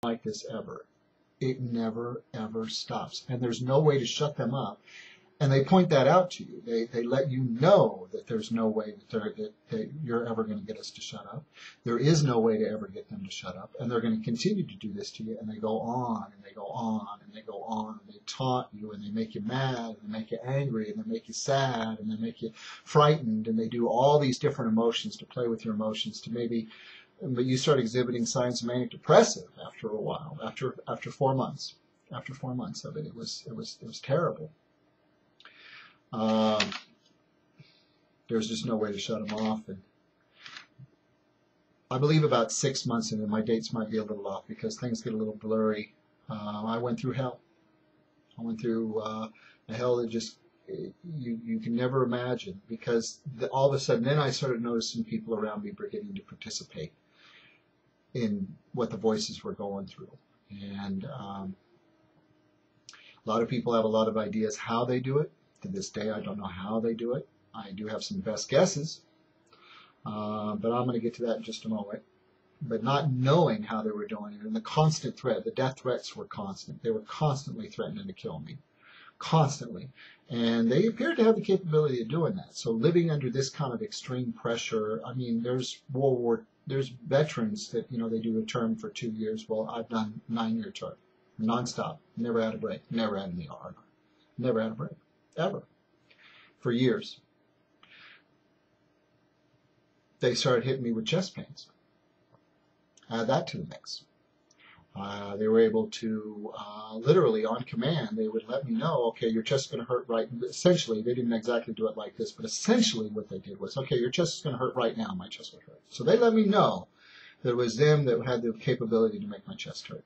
like this ever. It never, ever stops. And there's no way to shut them up. And they point that out to you. They let you know that there's no way that you're ever going to get us to shut up. There is no way to ever get them to shut up. And they're going to continue to do this to you. And they go on and they go on and they go on. And they taunt you and they make you mad and they make you angry and they make you sad and they make you frightened. And they do all these different emotions to play with your emotions to maybe, but you start exhibiting signs of manic depressive after a while, after 4 months. After 4 months of it, it was terrible. There's just no way to shut them off. And I believe about 6 months, and my dates might be a little off because things get a little blurry. I went through hell. I went through a hell that just you can never imagine, because all of a sudden then I started noticing people around me beginning to participate in what the voices were going through. And a lot of people have a lot of ideas how they do it. To this day, I don't know how they do it. I do have some best guesses, but I'm going to get to that in just a moment. But not knowing how they were doing it, and the constant threat, the death threats were constant. They were constantly threatening to kill me, constantly. And they appeared to have the capability of doing that. So living under this kind of extreme pressure, I mean, there's veterans that, they do a term for 2 years. Well, I've done 9-year term, nonstop, never had a break, never had an ER, never had a break. Ever. For years. They started hitting me with chest pains. Add that to the mix. They were able to, literally on command, they would let me know, okay, your chest is going to hurt right. Essentially, they didn't exactly do it like this, but essentially what they did was, okay, your chest is going to hurt right now. My chest would hurt. So they let me know that it was them that had the capability to make my chest hurt.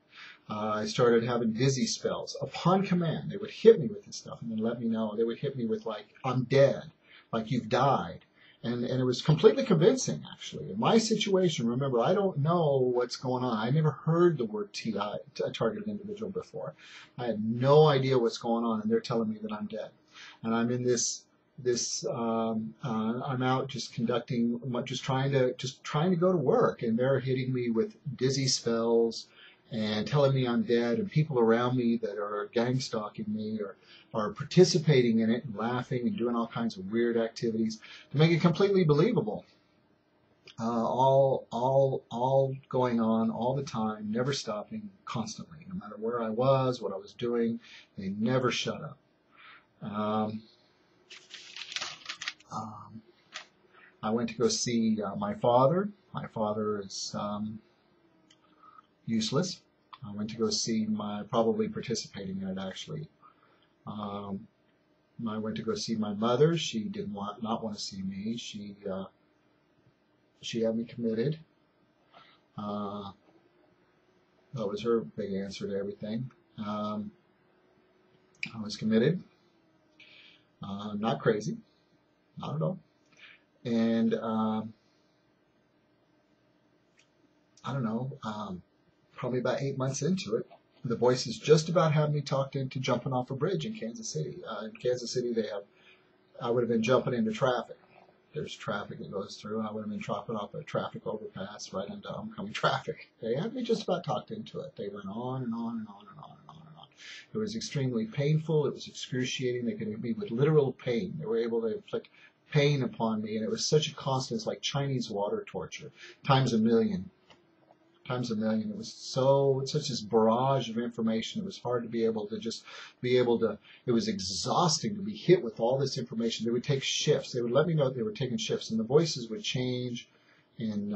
I started having dizzy spells. Upon command, they would hit me with this stuff and then let me know. They would hit me with, like, I'm dead, like you've died. And it was completely convincing, actually. In my situation, remember, I don't know what's going on. I never heard the word TI, targeted individual, before. I had no idea what's going on, and they're telling me that I'm dead. And I'm in I'm out just conducting, just trying to go to work, and they're hitting me with dizzy spells and telling me I'm dead, and people around me that are gang stalking me are participating in it and laughing and doing all kinds of weird activities to make it completely believable. All going on all the time, never stopping, constantly, no matter where I was, what I was doing. They never shut up. I went to go see my father. My father is useless. I went to go see probably participating in it, actually. I went to go see my mother. She did not want to see me. She had me committed. That was her big answer to everything. I was committed. Not crazy. Not at all. And I don't know, probably about 8 months into it, the voices just about had me talked into jumping off a bridge in Kansas City. In Kansas City, I would have been jumping into traffic. There's traffic that goes through, and I would have been dropping off a traffic overpass right into oncoming traffic. They had me just about talked into it. They went on and on and on and on and on and on. It was extremely painful. It was excruciating. They could hit me with literal pain. They were able to inflict pain upon me, and it was such a constant, it's like Chinese water torture, times a million. Times a million. It was such this barrage of information. It was hard to be able to it was exhausting to be hit with all this information. They would take shifts. They would let me know they were taking shifts, and the voices would change, and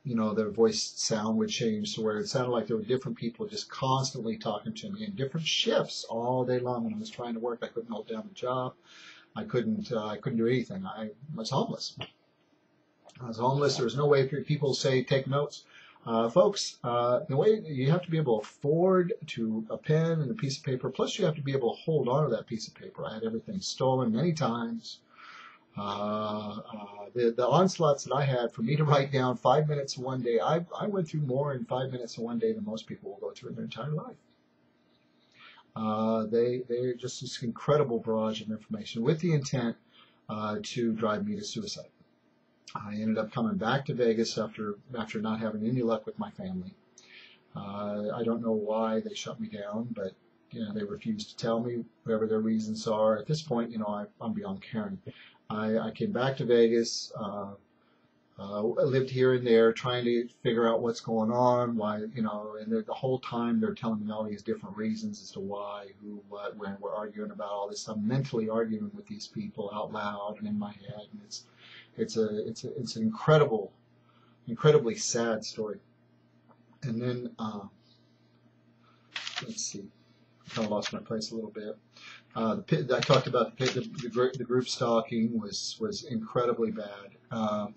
their voice sound would change to where it sounded like there were different people just constantly talking to me in different shifts all day long. When I was trying to work, I couldn't hold down the job. I couldn't do anything. I was homeless. I was homeless. There was no way. People say take notes. Folks, the way you have to be able to afford a pen and a piece of paper, plus you have to be able to hold on to that piece of paper. I had everything stolen many times. The onslaughts that I had for me to write down 5 minutes in one day, I went through more in 5 minutes in one day than most people will go through in their entire life. They're just this incredible barrage of information with the intent to drive me to suicide. I ended up coming back to Vegas after not having any luck with my family. I don't know why they shut me down, but they refuse to tell me whatever their reasons are. At this point, I'm beyond caring. I came back to Vegas. I lived here and there trying to figure out what's going on, why, and the whole time they're telling me all these different reasons as to why, who, what, when. We're arguing about all this. I'm mentally arguing with these people out loud and in my head, and it's an incredibly sad story. And then, let's see, I kind of lost my place a little bit. I talked about the group stalking was incredibly bad. I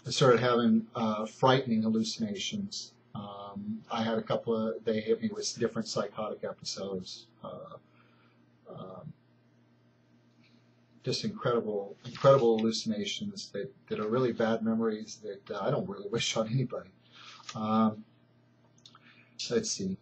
started having frightening hallucinations. I had they hit me with different psychotic episodes. Just incredible hallucinations that are really bad memories that I don't really wish on anybody. Let's see.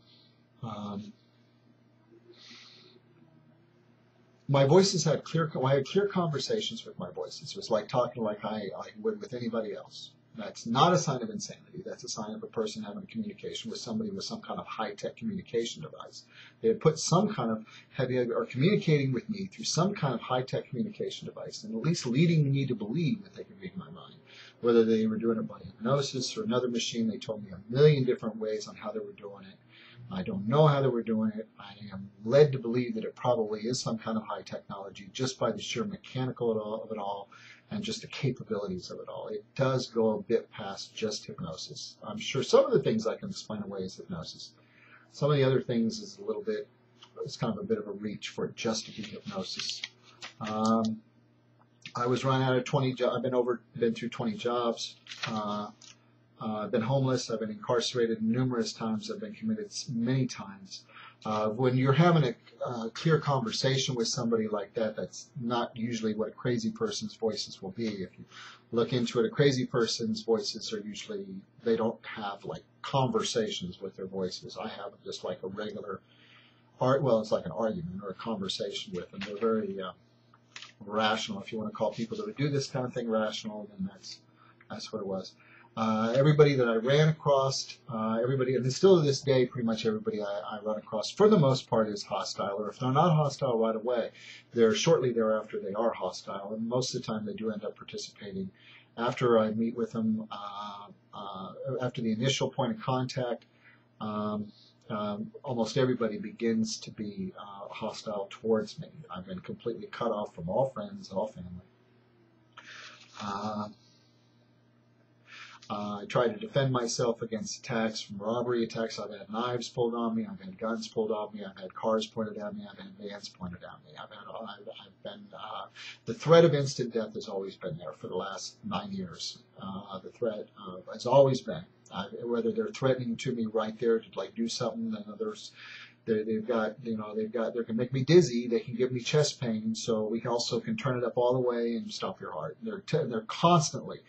My voices had I had clear conversations with my voices. It was like talking like I would with anybody else. That's not a sign of insanity. That's a sign of a person having a communication with somebody with some kind of high-tech communication device. They had put some kind of or communicating with me through some kind of high-tech communication device, and at least leading me to believe that they could read my mind. Whether they were doing it by hypnosis or another machine, they told me a million different ways on how they were doing it. I don't know how they were doing it. I am led to believe that it probably is some kind of high technology just by the sheer mechanical of it all and just the capabilities of it all. It does go a bit past just hypnosis. I'm sure some of the things I can explain away as hypnosis. Some of the other things is it's kind of a bit of a reach for it just to be hypnosis. I was run out of 20 jobs. I've been through 20 jobs. I've been homeless. I've been incarcerated numerous times. I've been committed many times. When you're having a clear conversation with somebody like that, that's not usually what a crazy person's voices will be. If you look into it, a crazy person's voices are usually, they don't have like conversations with their voices. I have just like a regular it's like an argument or a conversation with them. They're very rational. If you want to call people that would do this kind of thing rational, then that's what it was. Everybody that I ran across, and still to this day, pretty much everybody I run across, for the most part, is hostile. Or if they're not hostile right away, shortly thereafter they are hostile. And most of the time they do end up participating. After I meet with them, after the initial point of contact, almost everybody begins to be hostile towards me. I've been completely cut off from all friends, all family. I try to defend myself against attacks, from robbery attacks. I've had knives pulled on me. I've had guns pulled on me. I've had cars pointed at me. I've had vans pointed at me. The threat of instant death has always been there for the last 9 years. The threat has always been. Whether they're threatening to me right there to like do something, and others, they can make me dizzy. They can give me chest pain. So we also can turn it up all the way and stop your heart. They're constantly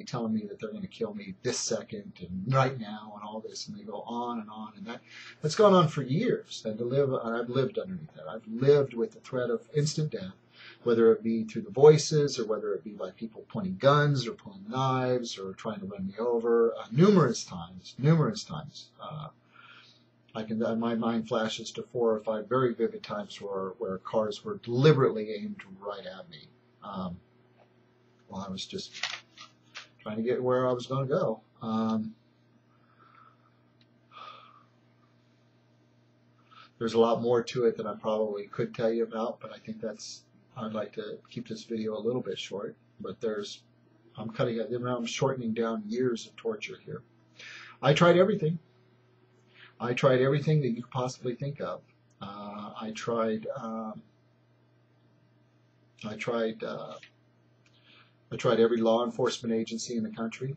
telling me that they're going to kill me this second and right now and all this, and they go on, and that's gone on for years. And I've lived underneath that. I've lived with the threat of instant death, whether it be through the voices or whether it be by people pointing guns or pulling knives or trying to run me over. Numerous times. My mind flashes to 4 or 5 very vivid times where cars were deliberately aimed right at me. While I was just trying to get where I was going to go. There's a lot more to it that I probably could tell you about, but I think I'd like to keep this video a little bit short. But I'm shortening down years of torture here. I tried everything. I tried everything that you could possibly think of. I tried every law enforcement agency in the country.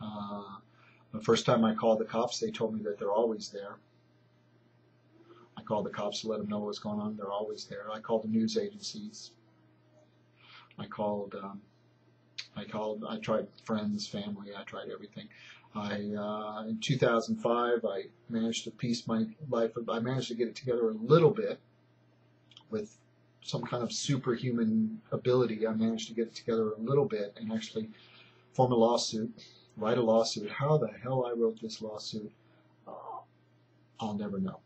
The first time I called the cops, they told me that they're always there. I called the cops to let them know what's going on. They're always there. I called the news agencies. I tried friends, family. I tried everything. In 2005, I managed to piece my life. I managed to get it together a little bit with some kind of superhuman ability. I managed to get it together a little bit and actually form a lawsuit, write a lawsuit. How the hell I wrote this lawsuit, I'll never know.